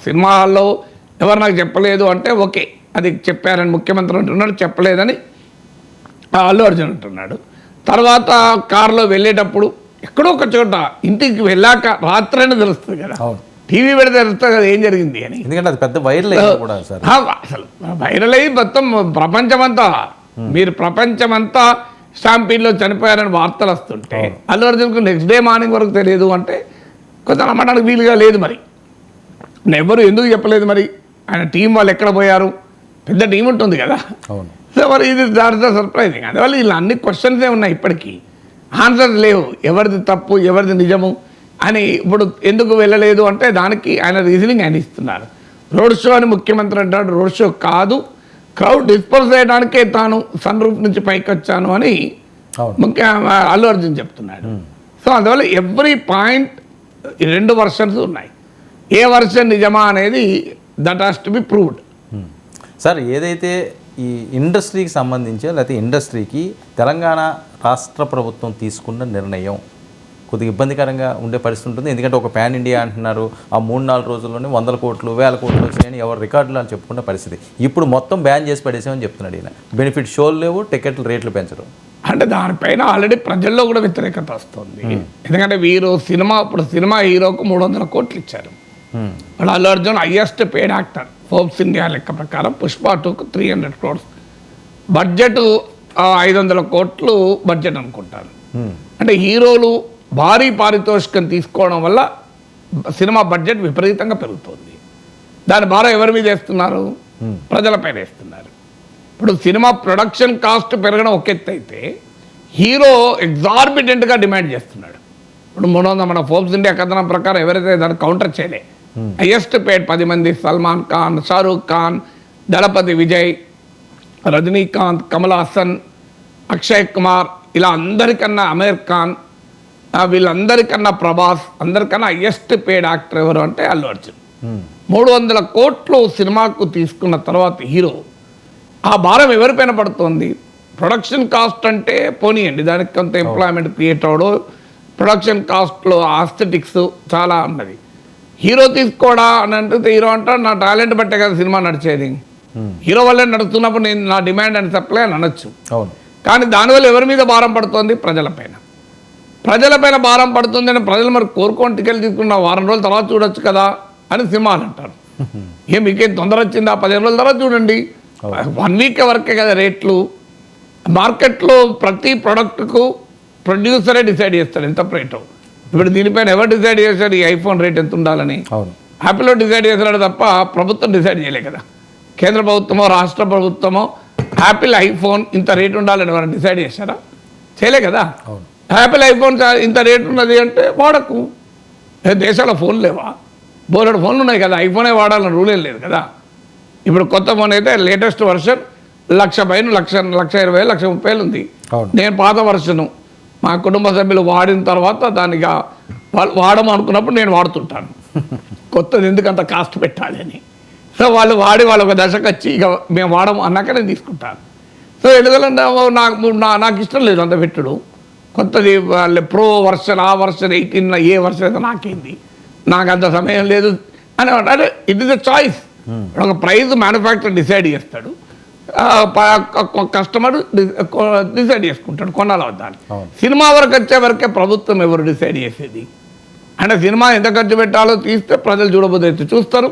సినిమా హాల్లో ఎవరు నాకు చెప్పలేదు అంటే ఓకే, అది చెప్పారని ముఖ్యమంత్రి అంటున్నాడు, చెప్పలేదని అల్లు అర్జున్ అంటున్నాడు. తర్వాత కారులో వెళ్ళేటప్పుడు ఎక్కడో ఒక చోట ఇంటికి వెళ్ళాక రాత్రైనా తెలుస్తుంది కదా, టీవీ పెడితే తెలుస్తుంది కదా ఏం జరిగింది అని. ఎందుకంటే అది పెద్ద వైరల్ కూడా సార్. అసలు వైరల్ అయ్యి మొత్తం ప్రపంచమంతా, మీరు ప్రపంచమంతా స్టాంపీడ్లో చనిపోయారని వార్తలు వస్తుంటే అల్లు అర్జున్కు నెక్స్ట్ డే మార్నింగ్ వరకు తెలియదు అంటే కొంచెం నమ్మడానికి వీలుగా లేదు. మరి ఎవరు ఎందుకు చెప్పలేదు మరి ఆయన టీం వాళ్ళు ఎక్కడ పోయారు? పెద్ద టీం ఉంటుంది కదా. అవును. సో మరి ఇది దాని సర్ప్రైజింగ్. అందువల్ల ఇలా అన్ని క్వశ్చన్సే ఉన్నాయి, ఇప్పటికీ ఆన్సర్స్ లేవు. ఎవరిది తప్పు ఎవరిది నిజము అని ఇప్పుడు ఎందుకు వెళ్ళలేదు అంటే దానికి ఆయన రీజనింగ్ ఆయన ఇస్తున్నారు. రోడ్ షో అని ముఖ్యమంత్రి అంటాడు, రోడ్ షో కాదు, క్రౌడ్ డిస్పర్స్ చేయడానికే తాను సన్ రూఫ్ నుంచి పైకి వచ్చాను అని అల్లు అర్జున్ చెప్తున్నాడు. సో అందువల్ల ఎవ్రీ పాయింట్ 2 వర్షన్స్ ఉన్నాయి. ఏ వర్షన్ నిజమా అనేది that has to be proved. Sir, ఏదైతే ఈ ఇండస్ట్రీకి సంబంధించి లేకపోతే ఇండస్ట్రీకి తెలంగాణ రాష్ట్ర ప్రభుత్వం తీసుకున్న నిర్ణయం కొద్దిగా ఇబ్బందికరంగా ఉండే పరిస్థితి ఉంటుంది. ఎందుకంటే ఒక ప్యాన్ ఇండియా అంటున్నారు, ఆ 3-4 రోజుల్లోనే 100 కోట్లు 1000 కోట్లు వచ్చినాయని ఎవరు రికార్డులు అని చెప్పుకున్న పరిస్థితి. ఇప్పుడు మొత్తం బ్యాన్ చేసి పడేసామని చెప్తున్నాడు ఈయన. బెనిఫిట్ షోలు లేవు, టికెట్లు రేట్లు పెంచడం. అంటే దానిపైన ఆల్రెడీ ప్రజల్లో కూడా వ్యతిరేకత వస్తుంది. ఎందుకంటే ఇప్పుడు సినిమా హీరోకు 300 కోట్లు ఇచ్చారు. వాళ్ళు Allu Arjun highest paid actor Forbes India లెక్క ప్రకారం. పుష్ప 2కు 300 crores బడ్జెట్, 500 కోట్లు బడ్జెట్ అనుకుంటారు. అంటే హీరోలు భారీ పారితోషికం తీసుకోవడం వల్ల సినిమా బడ్జెట్ విపరీతంగా పెరుగుతుంది. దాని భారం ఎవరి మీద వేస్తున్నారు? ప్రజలపైన వేస్తున్నారు. ఇప్పుడు సినిమా ప్రొడక్షన్ కాస్ట్ పెరగడం ఒక ఎత్తు అయితే హీరో ఎగ్జార్బిటెంట్గా డిమాండ్ చేస్తున్నాడు. ఇప్పుడు 300 మన ఫోర్బ్స్ ఇండియా కథనం ప్రకారం ఎవరైతే దాన్ని కౌంటర్ చేయలే, హైయెస్ట్ పేడ్ 10 మంది సల్మాన్ ఖాన్, షారూక్ ఖాన్, దళపతి విజయ్, రజనీకాంత్, కమల్ హాసన్, అక్షయ్ కుమార్, ఇలా అందరికన్నా అమీర్ ఖాన్, వీళ్ళందరికన్నా ప్రభాస్, అందరికన్నా హైయెస్ట్ పేడ్ యాక్టర్ ఎవరు అంటే అల్లు అర్జున్. 300 కోట్లు సినిమాకు తీసుకున్న తర్వాత హీరో, ఆ భారం ఎవరిపైన పడుతుంది? ప్రొడక్షన్ కాస్ట్ అంటే పోనీయండి, దానికి కొంత ఎంప్లాయ్మెంట్ క్రియేట్ అవడం, ప్రొడక్షన్ కాస్ట్లో ఆస్థెటిక్స్ చాలా ఉన్నది. హీరో తీసుకోవడా అని అంటే హీరో అంటాడు, నా టాలెంట్ బట్టే కదా సినిమా నడిచేది, హీరో వల్లే నడుస్తున్నప్పుడు నేను నా డిమాండ్ అండ్ సప్లై అని అనొచ్చు. అవును. కానీ దానివల్ల ఎవరి మీద భారం పడుతుంది? ప్రజలపైన భారం పడుతుంది. అని ప్రజలు మరి కోరుకొని టికెట్ తీసుకున్న 1 వారం రోజుల తర్వాత చూడొచ్చు కదా అని సినిమాలు అంటారు. మీకేం తొందర వచ్చిందా? 15 రోజుల తర్వాత చూడండి. 1 వీక్ వరకే కదా రేట్లు. మార్కెట్లో ప్రతి ప్రోడక్ట్కు ప్రొడ్యూసరే డిసైడ్ చేస్తాడు ఎంత రేటు. ఇప్పుడు దీనిపైన ఎవరు డిసైడ్ చేశారు ఈ ఐఫోన్ రేట్ ఎంత ఉండాలని? యాపిల్లో డిసైడ్ చేశాడు తప్ప ప్రభుత్వం డిసైడ్ చేయలే కదా. కేంద్ర ప్రభుత్వమో రాష్ట్ర ప్రభుత్వమో యాపిల్ ఐఫోన్ ఇంత రేటు ఉండాలని ఎవరైనా డిసైడ్ చేశారా? చేయలే కదా. యాపిల్ ఐఫోన్ ఇంత రేటు ఉన్నది అంటే వాడకు. దేశాల ఫోన్లు లేవా? బోలెడు ఫోన్లు ఉన్నాయి కదా, ఐఫోనే వాడాలని రూల్ ఏం లేదు కదా. ఇప్పుడు కొత్త ఫోన్ అయితే లేటెస్ట్ వర్షన్ 1,00,000 పైన 1,20,000 1,30,000 ఉంది. నేను పాత వర్షను మా కుటుంబ సభ్యులు వాడిన తర్వాత దానిగా వాళ్ళు వాడమనుకున్నప్పుడు నేను వాడుతుంటాను. కొత్తది ఎందుకంత కాస్ట్ పెట్టాలి అని. సో వాళ్ళు వాళ్ళు ఒక దశకు వచ్చి ఇక మేము వాడము అన్నాక నేను తీసుకుంటాను. సో ఎందుకంటే నాకు ఇష్టం లేదు అంత పెట్టుడు. కొత్తది వాళ్ళ ప్రో వర్షన్, ఆ వర్షన్ 18 ఏ వర్షన్ అయితే నాకేంది, నాకు అంత సమయం లేదు అని అంటే ఇట్ ఈస్ ఎ చాయిస్. ఒక ప్రైస్ మ్యానుఫ్యాక్చర్ డిసైడ్ చేస్తాడు, కస్టమర్ డిసైడ్ చేసుకుంటాడు కొనాలి వద్దని. సినిమా వరకు వచ్చే వరకే ప్రభుత్వం ఎవరు డిసైడ్ చేసేది? అంటే సినిమా ఎంత ఖర్చు పెట్టాలో తీస్తే ప్రజలు చూడబోతే చూస్తారు,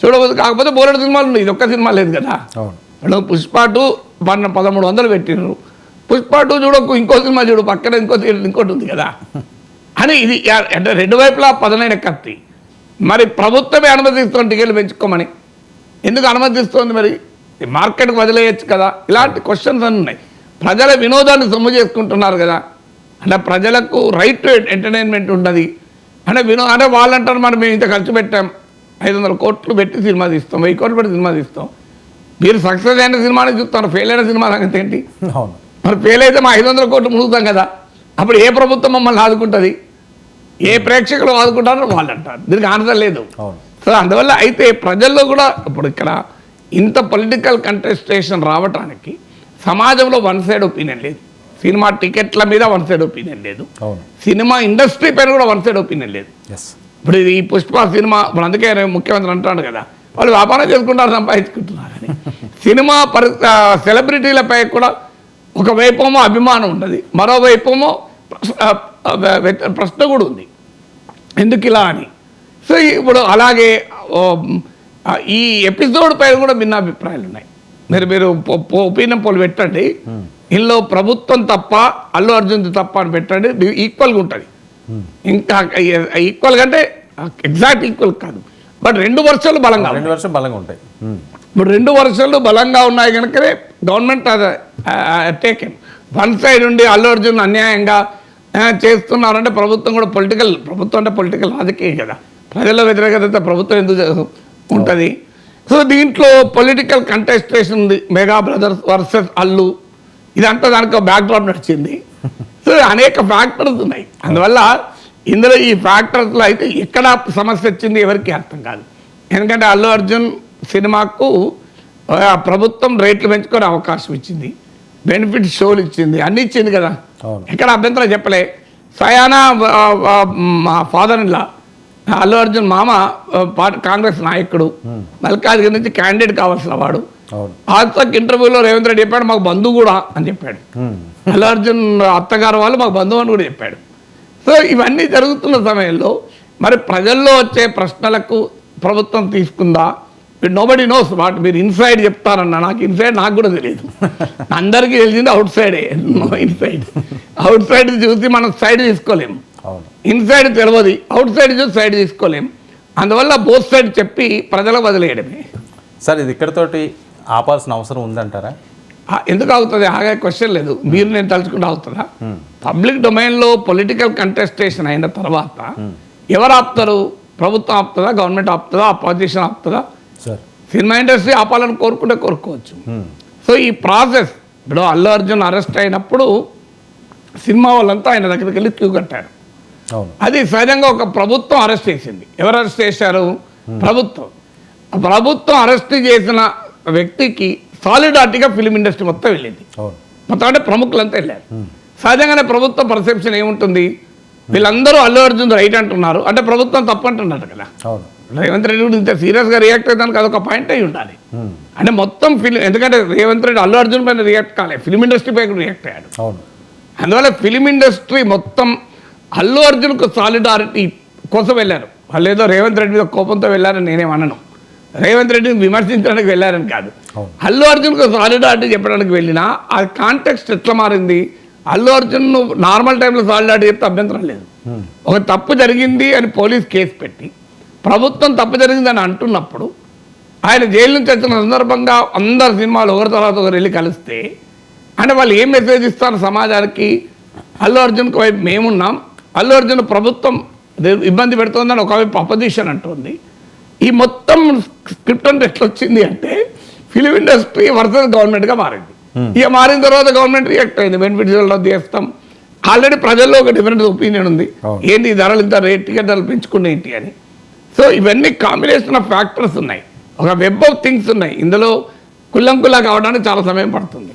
చూడబోదు కాకపోతే బోలెడు సినిమాలు ఉన్నాయి, ఇది ఒక్క సినిమా లేదు కదా. ఇప్పుడు పుష్ప 2 1300 పెట్టినారు. పుష్ప 2 చూడకు, ఇంకో సినిమా చూడు, పక్కన ఇంకోటి ఉంది కదా అని. ఇది అంటే 2 వైపులా పదనైన కత్తి. మరి ప్రభుత్వమే అనుమతిస్తుంది టికెట్లు పెంచుకోమని. ఎందుకు అనుమతిస్తుంది? మరి మార్కెట్కి వదిలేయచ్చు కదా. ఇలాంటి క్వశ్చన్స్ అన్నీ ఉన్నాయి. ప్రజల వినోదాన్ని సొమ్ము చేసుకుంటున్నారు కదా. అంటే ప్రజలకు రైట్ టు ఎంటర్టైన్మెంట్ ఉన్నది. అంటే వాళ్ళు అంటారు మరి మేము ఇంత ఖర్చు పెట్టాం, 500 కోట్లు పెట్టి సినిమా తీస్తాం, 1000 కోట్లు పెట్టి సినిమా తీస్తాం. మీరు సక్సెస్ అయిన సినిమాని చూస్తారు, ఫెయిల్ అయిన సినిమా సంగతి ఏంటి? మరి ఫెయిల్ అయితే మా 500 కోట్లు మునుగుతాం కదా. అప్పుడు ఏ ప్రభుత్వం మమ్మల్ని ఆదుకుంటుంది? ఏ ప్రేక్షకులు ఆదుకుంటారో వాళ్ళు అంటారు. దీనికి ఆన్సర్ లేదు. సో అందువల్ల అయితే ప్రజల్లో కూడా ఇప్పుడు ఇక్కడ ఇంత పొలిటికల్ కంటెస్టేషన్ రావటానికి సమాజంలో వన్ సైడ్ ఒపీనియన్ లేదు. సినిమా టికెట్ల మీద వన్ సైడ్ ఒపీనియన్ లేదు, సినిమా ఇండస్ట్రీ పైన కూడా వన్ సైడ్ ఒపీనియన్ లేదు. ఇప్పుడు ఈ పుష్ప సినిమా ఇప్పుడు అందుకే ముఖ్యమంత్రి అంటాడు కదా, వాళ్ళు వ్యాపారం చేసుకుంటారు, సంపాదించుకుంటున్నారని. సినిమా సెలబ్రిటీలపై కూడా ఒకవైపేమో అభిమానం ఉంటుంది, మరోవైపేమో ప్రశ్న కూడా ఉంది, ఎందుకు ఇలా అని. సో ఇప్పుడు అలాగే ఈ ఎపిసోడ్ పైన కూడా భిన్న అభిప్రాయాలు ఉన్నాయి. మీరు ఒపీనియన్ పోల్ పెట్టండి, ఇందులో ప్రభుత్వం తప్ప అల్లు అర్జున్ తప్ప అని పెట్టండి, ఈక్వల్గా ఉంటుంది. ఇంకా ఈక్వల్ అంటే ఎగ్జాక్ట్ ఈక్వల్ కాదు, బట్ 2 వర్షాలు బలంగా ఉన్నాయి. 2 వర్షం బలంగా ఉంటాయి. ఇప్పుడు 2 వర్షాలు బలంగా ఉన్నాయి కనుకనే గవర్నమెంట్ టేకెన్ వన్ సైడ్ ఉండి అల్లు అర్జున్ అన్యాయంగా చేస్తున్నారంటే ప్రభుత్వం కూడా ప్రభుత్వం అంటే పొలిటికల్ రాజకీయం కదా, ప్రజల వ్యతిరేకత ప్రభుత్వం ఎందుకు ఉంటుంది. సో దీంట్లో పొలిటికల్ కంటెస్టేషన్ ఉంది, మెగా బ్రదర్స్ వర్సెస్ అల్లు, ఇదంతా దానికి బ్యాక్డ్రాప్ నడిచింది. సో అనేక ఫ్యాక్టర్స్ ఉన్నాయి. అందువల్ల ఇందులో ఈ ఫ్యాక్టర్స్లో అయితే ఎక్కడ సమస్య వచ్చింది ఎవరికి అర్థం కాదు. ఎందుకంటే అల్లు అర్జున్ సినిమాకు ప్రభుత్వం రేట్లు పెంచుకొని అవకాశం ఇచ్చింది, బెనిఫిట్ షోలు ఇచ్చింది, అన్నీ ఇచ్చింది కదా, ఎక్కడ అభ్యంతరం చెప్పలే. సయానా మా ఫాదర్ ఇన్లా అల్లు అర్జున్ మామ కాంగ్రెస్ నాయకుడు, మల్కాజ్గిరి నుంచి క్యాండిడేట్ కావాల్సిన వాడు. ఆత్మక్ ఇంటర్వ్యూలో రేవంత్ రెడ్డి చెప్పాడు మాకు బంధువు కూడా అని చెప్పాడు. అల్లు అర్జున్ అత్తగారు వాళ్ళు మాకు బంధువు అని కూడా చెప్పాడు. సో ఇవన్నీ జరుగుతున్న సమయంలో మరి ప్రజల్లో వచ్చే ప్రశ్నలకు ప్రభుత్వం తీసుకుందా? Nobody knows what. మీరు ఇన్సైడ్ చెప్తారన్నా, నాకు ఇన్సైడ్ నాకు కూడా తెలియదు. అందరికీ తెలిసింది అవుట్ సైడే, ఇన్సైడ్. అవుట్ సైడ్ చూసి మనం సైడ్ తీసుకోలేము, ఇన్సైడ్ తెలియదు, అవుట్ సైడ్ చూసి సైడ్ తీసుకోలేము. అందువల్ల బోత్ సైడ్ చెప్పి ప్రజలకు వదిలేయడమే. సార్ ఇది ఇక్కడతోటి ఆపాల్సిన అవసరం ఉందంటారా? ఎందుకు అవుతుంది? ఆగే క్వశ్చన్ లేదు. మీరు నేను తలుచుకుంటూ అవుతుందా? పబ్లిక్ డొమైన్లో పొలిటికల్ కంటెస్టేషన్ అయిన తర్వాత ఎవరు ఆపుతారు? ప్రభుత్వం ఆపుతుందా, గవర్నమెంట్ ఆపుతుందా, అపోజిషన్ ఆపుతుందా? సినిమా ఇండస్ట్రీ ఆపాలని కోరుకుంటే కోరుకోవచ్చు. సో ఈ ప్రాసెస్ ఇప్పుడు అల్లు అర్జున్ అరెస్ట్ అయినప్పుడు సినిమా వాళ్ళంతా ఆయన దగ్గరికి వెళ్ళి క్యూ కట్టారు. అది సహజంగా ఒక ప్రభుత్వం అరెస్ట్ చేసింది. ఎవరు అరెస్ట్ చేశారు? ప్రభుత్వం. ప్రభుత్వం అరెస్ట్ చేసిన వ్యక్తికి సాలిడారిటీగా ఫిలిం ఇండస్ట్రీ మొత్తం వెళ్ళింది. మొత్తం అంటే ప్రముఖులంతా వెళ్ళారు. సహజంగానే ప్రభుత్వ పర్సెప్షన్ ఏముంటుంది? వీళ్ళందరూ అల్లు అర్జున్ రైట్ అంటున్నారు అంటే ప్రభుత్వం తప్పంటున్నారు కదా. రేవంత్ రెడ్డి కూడా ఇంత సీరియస్గా రియాక్ట్ అయ్యేదానికి అదొక పాయింట్ అయి ఉండాలి. అంటే మొత్తం ఫిలిం, ఎందుకంటే రేవంత్ రెడ్డి అల్లు అర్జున్ పైన రియాక్ట్ కాలేదు, ఫిలిం ఇండస్ట్రీ పై రియాక్ట్ అయ్యాడు. అందువల్ల ఫిలిం ఇండస్ట్రీ మొత్తం అల్లు అర్జున్కు సాలిడారిటీ కోసం వెళ్ళారు. వాళ్ళు ఏదో రేవంత్ రెడ్డి మీద కోపంతో వెళ్ళారని నేనేమనను, రేవంత్ రెడ్డిని విమర్శించడానికి వెళ్ళారని కాదు. అల్లు అర్జున్కు సాలిడారిటీ చెప్పడానికి వెళ్ళినా ఆ కాంటెక్స్ట్ ఎట్లా మారింది? అల్లు అర్జున్ నార్మల్ టైంలో సాలిడారిటీ చెప్తే అభ్యంతరం లేదు. ఒక తప్పు జరిగింది అని పోలీస్ కేసు పెట్టి ప్రభుత్వం తప్పు జరిగిందని అంటున్నప్పుడు ఆయన జైలు నుంచి వచ్చిన సందర్భంగా అందరు సినిమాలు ఒకరి తర్వాత ఒకరు వెళ్ళి కలిస్తే అంటే వాళ్ళు ఏం మెసేజ్ ఇస్తారు సమాజానికి? అల్లు అర్జున్కి వైపు మేమున్నాం, అల్లు అర్జున్ ప్రభుత్వం ఇబ్బంది పెడుతుందని ఒకవైపు అపోజిషన్ అంటుంది. ఈ మొత్తం స్క్రిప్ట్ అంటే ఎట్లా వచ్చింది అంటే ఫిలిం ఇండస్ట్రీ వర్సెస్ గవర్నమెంట్గా మారింది. ఇక మారిన తర్వాత గవర్నమెంట్ రియాక్ట్ అయింది, బెనిఫిట్స్ రద్దు చేస్తాం. ఆల్రెడీ ప్రజల్లో ఒక డిఫరెంట్ ఒపీనియన్ ఉంది, ఏంటి ఈ ధరలు ఇంత టికెట్ ధరలు పెంచుకునే ఏంటి అని. సో ఇవన్నీ కాంబినేషన్ ఆఫ్ ఫ్యాక్టర్స్ ఉన్నాయి, ఒక వెబ్ ఆఫ్ థింగ్స్ ఉన్నాయి. ఇందులో కుల్లంకుల్లా కావడానికి చాలా సమయం పడుతుంది.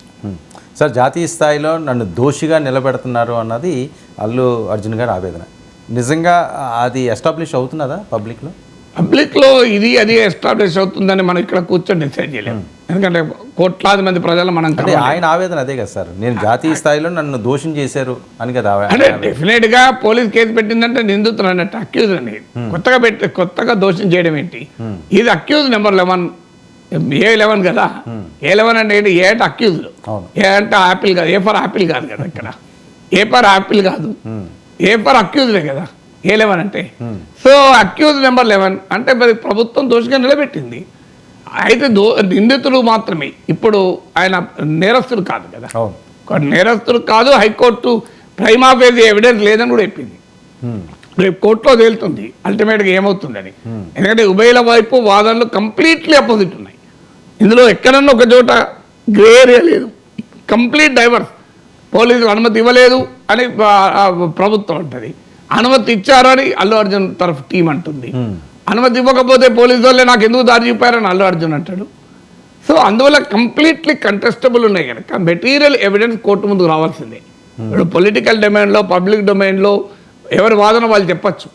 సార్ జాతీయ స్థాయిలో నన్ను దోషిగా నిలబెడుతున్నారు అన్నది అల్లు అర్జున్ గారి ఆవేదన. నిజంగా అది ఎస్టాబ్లిష్ అవుతున్నదా పబ్లిక్లో? పబ్లిక్లో ఇది అది ఎస్టాబ్లిష్ అవుతుందని మనం ఇక్కడ కూర్చొని డిసైడ్ చేయలేము. ఎందుకంటే కోట్లాది మంది ప్రజలు మనం అంటే ఆయన ఆవేదన అదే కదా సార్, నేను జాతీయ స్థాయిలో నన్ను దోషం చేశారు అని కదా. అంటే డెఫినెట్గా పోలీస్ కేసు పెట్టిందంటే నిందితులు అన్నట్టు, అక్యూజ్ అని. కొత్తగా దోషం చేయడం ఏంటి? ఇది అక్యూజ్ నెంబర్ 11, A11 కదా. A11 అంటే ఏంటి? ఏ అంటే అక్యూజ్డ్, ఏ అంటే యాపిల్ కాదు, ఏ ఫర్ యాపిల్ కాదు కదా, ఇక్కడ ఏ ఫర్ యాపిల్ కాదు, ఏ ఫర్ అక్యూజ్డే కదా A11 అంటే. సో అక్యూజ్ నెంబర్ 11 అంటే మరి ప్రభుత్వం దోషిగా నిలబెట్టింది. అయితే నిందితులు మాత్రమే, ఇప్పుడు ఆయన నేరస్తుడు కాదు కదా, నేరస్తుడు కాదు. హైకోర్టు ప్రైమా ఫేసి ఎవిడెన్స్ లేదని కూడా చెప్పింది. రేపు కోర్టులో తేలుతుంది అల్టిమేట్గా ఏమవుతుందని. ఎందుకంటే ఉభయల వైపు వాదనలు కంప్లీట్లీ అపోజిట్ ఉన్నాయి. ఇందులో ఎక్కడన్నా ఒక చోట గ్రే ఏరియా లేదు, కంప్లీట్ డైవర్స్. పోలీసులు అనుమతి ఇవ్వలేదు అని ప్రభుత్వం అంటుంది, అనుమతి ఇచ్చారని అల్లు అర్జున్ తరఫు టీం అంటుంది. అనుమతి ఇవ్వకపోతే పోలీసు వాళ్ళే నాకు ఎందుకు దారి చూపారని అల్లు అర్జున్ అంటాడు. సో అందువల్ల కంప్లీట్లీ కంటెస్టబుల్ ఉన్నాయి కనుక మెటీరియల్ ఎవిడెన్స్ కోర్టు ముందుకు రావాల్సిందే. ఇప్పుడు పొలిటికల్ డొమైన్లో, పబ్లిక్ డొమైన్లో ఎవరి వాదన వాళ్ళు చెప్పచ్చు.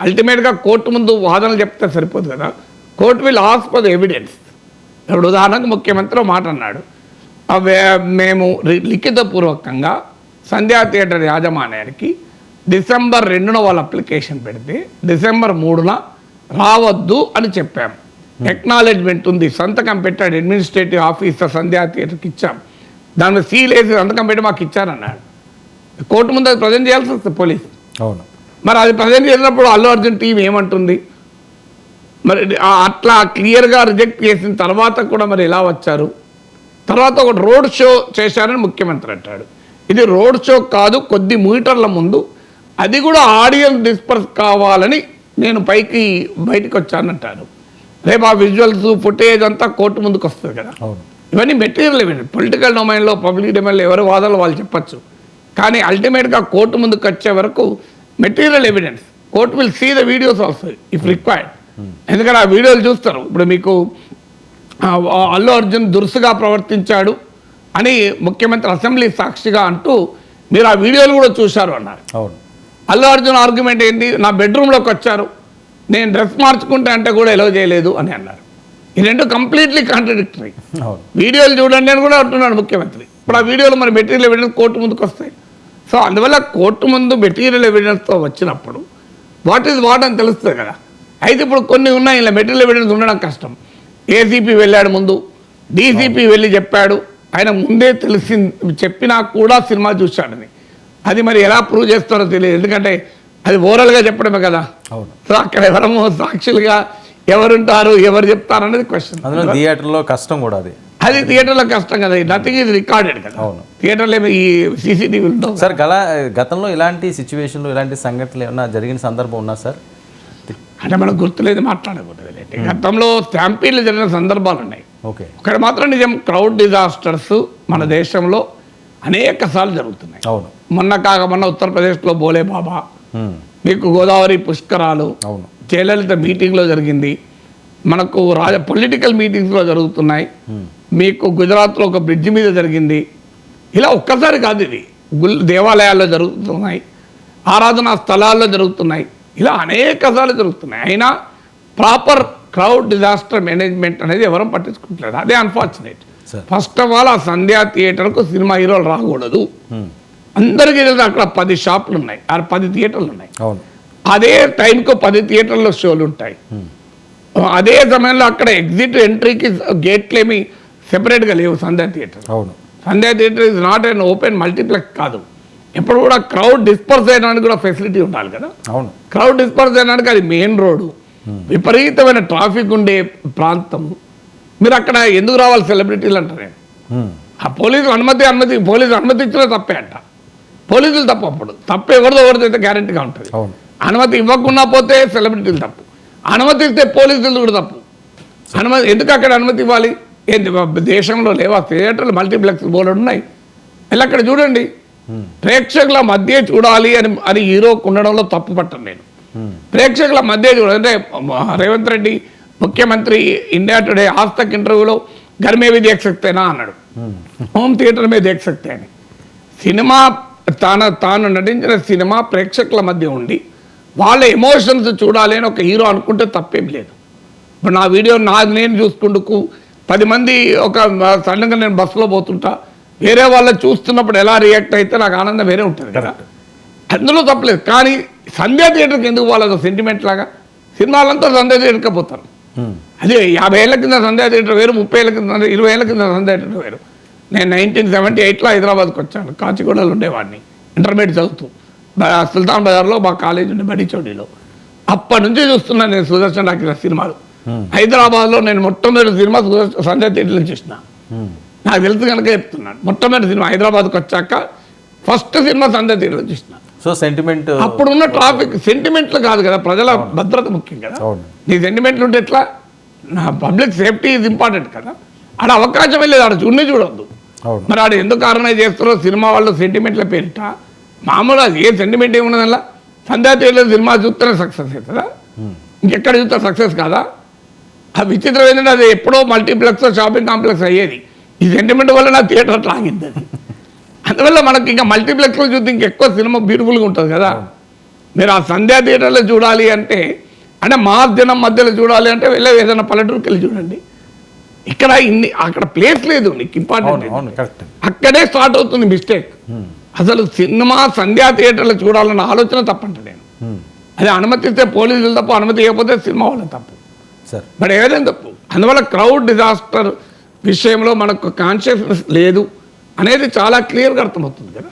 అల్టిమేట్గా కోర్టు ముందు వాదనలు చెప్తే సరిపోదు కదా, court will ask for the evidence. ఇప్పుడు ఉదాహరణకు ముఖ్యమంత్రి మాట అన్నాడు, మేము లిఖితపూర్వకంగా సంధ్యా థియేటర్ యాజమాన్యానికి డిసెంబర్ 2న వాళ్ళు అప్లికేషన్ పెడితే డిసెంబర్ 3న రావద్దు అని చెప్పాము. ఎక్నాలెడ్జ్మెంట్ ఉంది, సంతకం పెట్టాడు అడ్మినిస్ట్రేటివ్ ఆఫీసర్ సంధ్యా థియేటర్కి ఇచ్చాం, దాని సీల్ వేసి సంతకం పెట్టి మాకు ఇచ్చారన్నాడు. కోర్టు ముందు అది ప్రజెంట్ చేయాల్సి వస్తుంది పోలీసు. అవును, మరి అది ప్రజెంట్ చేసినప్పుడు అల్లు అర్జున్ టీం ఏమంటుంది? మరి అట్లా క్లియర్గా రిజెక్ట్ చేసిన తర్వాత కూడా మరి ఎలా వచ్చారు? తర్వాత ఒక రోడ్ షో చేశారని ముఖ్యమంత్రి అంటాడు. ఇది రోడ్ షో కాదు, కొద్ది మీటర్ల ముందు, అది కూడా ఆడియన్స్ డిస్పర్స్ కావాలని నేను బయటికి వచ్చానంటాను. రేపు ఆ విజువల్స్ ఫుటేజ్ అంతా కోర్టు ముందుకు వస్తుంది కదా. ఇవన్నీ మెటీరియల్ ఎవిడెన్స్. పొలిటికల్ డొమైన్లో, పబ్లిక్ డొమైన్లో ఎవరి వాదనలు వాళ్ళు చెప్పచ్చు, కానీ అల్టిమేట్గా కోర్టు ముందుకు వచ్చే వరకు material evidence. Court will see the videos also if required. ఎందుకంటే ఆ వీడియోలు చూస్తారు. ఇప్పుడు మీకు అల్లు అర్జున్ దురుసుగా ప్రవర్తించాడు అని ముఖ్యమంత్రి అసెంబ్లీ సాక్షిగా అంటూ మీరు ఆ వీడియోలు కూడా చూశారు అన్నారు. అల్లు అర్జున్ ఆర్గ్యుమెంట్ ఏంటి? నా బెడ్రూమ్లోకి వచ్చారు, నేను డ్రెస్ మార్చుకుంటే అంటే కూడా ఎలో చేయలేదు అని అన్నారు. ఈ రెండు కంప్లీట్లీ కాంట్రడిక్టరీ. వీడియోలు చూడండి అని కూడా అంటున్నాడు ముఖ్యమంత్రి. ఇప్పుడు ఆ వీడియోలు మరి మెటీరియల్ ఎవిడెన్స్ కోర్టు ముందుకు వస్తాయి. సో అందువల్ల కోర్టు ముందు మెటీరియల్ ఎవిడెన్స్తో వచ్చినప్పుడు వాట్ ఈజ్ వాట్ అని తెలుస్తుంది కదా. అయితే ఇప్పుడు కొన్ని ఉన్నాయి, ఇలా మెటీరియల్ ఎవిడెన్స్ ఉండడం కష్టం. ఏసీపీ వెళ్ళాడు ముందు, డీసీపీ వెళ్ళి చెప్పాడు, ఆయన ముందే చెప్పినా కూడా సినిమా చూశాడని. అది మరి ఎలా ప్రూవ్ చేస్తారో తెలియదు, ఎందుకంటే అది ఓరల్గా చెప్పడమే కదా. సో అక్కడ ఎవరమో సాక్షులుగా ఎవరుంటారు, ఎవరు చెప్తారు అనేది క్వశ్చన్. థియేటర్లో కష్టం కూడా అది థియేటర్లో కష్టం కదా. నథింగ్ ఇది రికార్డెడ్ కదా. థియేటర్లో ఈ సీసీటీవీ ఉంటాం సార్. గతంలో ఇలాంటి సిచ్యువేషన్లు, ఇలాంటి సంఘటనలు ఏమన్నా జరిగిన సందర్భం ఉన్నా సార్? అంటే మనకు గుర్తులేదు, మాట్లాడకూడదు. గతంలో స్టాంపీడ్లు జరిగిన సందర్భాలు ఉన్నాయి. ఇక్కడ మాత్రం నిజం, క్రౌడ్ డిజాస్టర్స్ మన దేశంలో అనేక సార్లు జరుగుతున్నాయి. మొన్న ఉత్తరప్రదేశ్లో బోలే బాబా, మీకు గోదావరి పుష్కరాలు, జయలలిత మీటింగ్లో జరిగింది, మనకు పొలిటికల్ మీటింగ్స్లో జరుగుతున్నాయి, మీకు గుజరాత్లో ఒక బ్రిడ్జ్ మీద జరిగింది. ఇలా ఒక్కసారి కాదు, ఇది దేవాలయాల్లో జరుగుతున్నాయి, ఆరాధనా స్థలాల్లో జరుగుతున్నాయి, ఇలా అనేక సార్లు జరుగుతున్నాయి. అయినా ప్రాపర్ క్రౌడ్ డిజాస్టర్ మేనేజ్మెంట్ అనేది ఎవరూ పట్టించుకుంటలేదు. అదే అన్ఫార్చునేట్. ఫస్ట్ ఆఫ్ ఆల్ ఆ సంధ్యా థియేటర్కు సినిమా హీరోలు రాకూడదు. అందరికీ తెలుసు అక్కడ 10 షాపులు ఉన్నాయి, 10 థియేటర్లు ఉన్నాయి. అదే టైంకు 10 థియేటర్లో షోలు ఉంటాయి. అదే సమయంలో అక్కడ ఎగ్జిట్ ఎంట్రీకి గేట్లు ఏమి సెపరేట్గా లేవు. Sandhya theatre is not an open multiplex కాదు. ఎప్పుడు కూడా క్రౌడ్ డిస్పర్స్ చేయడానికి కూడా ఫెసిలిటీ ఉండాలి కదా. క్రౌడ్ డిస్పర్స్ చేయడానికి అది మెయిన్ రోడ్డు, విపరీతమైన ట్రాఫిక్ ఉండే ప్రాంతం. మీరు అక్కడ ఎందుకు రావాలి సెలబ్రిటీలు అంటారే. ఆ పోలీసులు అనుమతి ఇచ్చినా తప్పే అంట. పోలీసులు తప్పు, అప్పుడు తప్పు ఎవరిదో అయితే గ్యారెంటీగా ఉంటుంది. అనుమతి ఇవ్వకుండా పోతే సెలబ్రిటీలు తప్పు, అనుమతి ఇస్తే పోలీసులు కూడా తప్పు. ఎందుకు అక్కడ అనుమతి ఇవ్వాలి? ఏంటి దేశంలో లేవా థియేటర్లు, మల్టీప్లెక్స్ బోర్డు ఉన్నాయి? వెళ్ళి అక్కడ చూడండి. ప్రేక్షకుల మధ్య చూడాలి అని హీరోకు ఉండడంలో తప్పు పట్టను నేను. ప్రేక్షకుల మధ్య చూడాలి అంటే రేవంత్ రెడ్డి ముఖ్యమంత్రి ఇండియా టుడే आज तक ఇంటర్వ్యూలో घर में भी देख सकते ना అన్నాడు, హోమ్ థియేటర్ మీద देख सकते అని. సినిమా తాను నటించిన సినిమా ప్రేక్షకుల మధ్య ఉండి వాళ్ళ ఎమోషన్స్ చూడాలి అని ఒక హీరో అనుకుంటే తప్పేం లేదు. ఇప్పుడు నా వీడియో నేను చూసుకుంటూ 10 మంది ఒక సడన్గా నేను బస్సులో పోతుంటా, వేరే వాళ్ళ చూస్తున్నప్పుడు ఎలా రియాక్ట్ అయితే నాకు ఆనందం వేరే ఉంటుంది కదా, అందులో తప్పలేదు. కానీ సంధ్యా థియేటర్కి ఎందుకు వాళ్ళ సెంటిమెంట్ లాగా సినిమాలంతా సంధ్యా థియేటర్కి పోతారు. అదే 50 ఏళ్ళ కింద సంధ్యా థియేటర్ వేరు, 30 ఏళ్ళ కింద 20 ఏళ్ళ కింద సంధ్యా థియేటర్ వేరు. నేను 1978లో హైదరాబాద్కి వచ్చాను, కాచిగూడలో ఉండేవాడిని ఇంటర్మీడియట్ చదువుతూ. సుల్తాన్ బజార్లో మా కాలేజ్ ఉండే బడిచోడిలో. అప్పటి నుంచి చూస్తున్నాను నేను సుదర్శన్ డాక్టర్ సినిమాలు. హైదరాబాద్లో నేను మొట్టమొదటి సినిమా సంధ్యా థియేటర్లో చూసిన. నాకు తెలుసు కనుక చెప్తున్నాను. మొట్టమొదటి సినిమా హైదరాబాద్కి వచ్చాక ఫస్ట్ సినిమా సంధ్యా థియేటర్లో చూసిన. సో సెంటిమెంట్ అప్పుడున్న ట్రాఫిక్ సెంటిమెంట్లు కాదు కదా, ప్రజల భద్రత ముఖ్యం కదా. నీ సెంటిమెంట్లు ఉంటే ఎట్లా? నా పబ్లిక్ సేఫ్టీ ఈజ్ ఇంపార్టెంట్ కదా. ఆడ అవకాశమే లేదు, ఆడ చూడొద్దు. మరి ఆడ ఎందుకు ఆర్గనైజ్ చేస్తారో సినిమా వాళ్ళు సెంటిమెంట్ల పేరిట. మామూలు అది ఏ సెంటిమెంట్ ఏమున్నది అలా. సంధ్యా థియేటర్ సినిమా చూస్తేనే సక్సెస్ అవుతుందా? ఇంకెక్కడ చూస్తే సక్సెస్ కాదా? ఆ విచిత్రం ఏంటంటే అది ఎప్పుడో మల్టీప్లెక్స్ షాపింగ్ కాంప్లెక్స్ అయ్యేది. ఈ సెంటిమెంట్ వల్ల నా థియేటర్ అట్లా ఆగింది అది. అందువల్ల మనకి ఇంకా మల్టీప్లెక్స్లో చూస్తే ఇంకెక్కువ సినిమా బ్యూటిఫుల్గా ఉంటుంది కదా. మీరు ఆ సంధ్యా థియేటర్లో చూడాలి అంటే జనం మధ్యలో చూడాలి అంటే వెళ్ళి ఏదైనా పల్లెటూరుకి వెళ్ళి చూడండి. ఇక్కడ అక్కడ ప్లేస్ లేదు. నీకు ఇంపార్టెంట్ అక్కడే స్టార్ట్ అవుతుంది మిస్టేక్. అసలు సినిమా సంధ్యా థియేటర్లో చూడాలన్న ఆలోచన తప్పంట నేను. అది అనుమతిస్తే పోలీసులు తప్పు, అనుమతి ఇవ్వకపోతే సినిమా వాళ్ళ తప్పు. బట్ ఏదైనా తప్పు. అందువల్ల క్రౌడ్ డిజాస్టర్ విషయంలో మనకు కాన్షియస్నెస్ లేదు అనేది చాలా క్లియర్గా అర్థమవుతుంది కదా.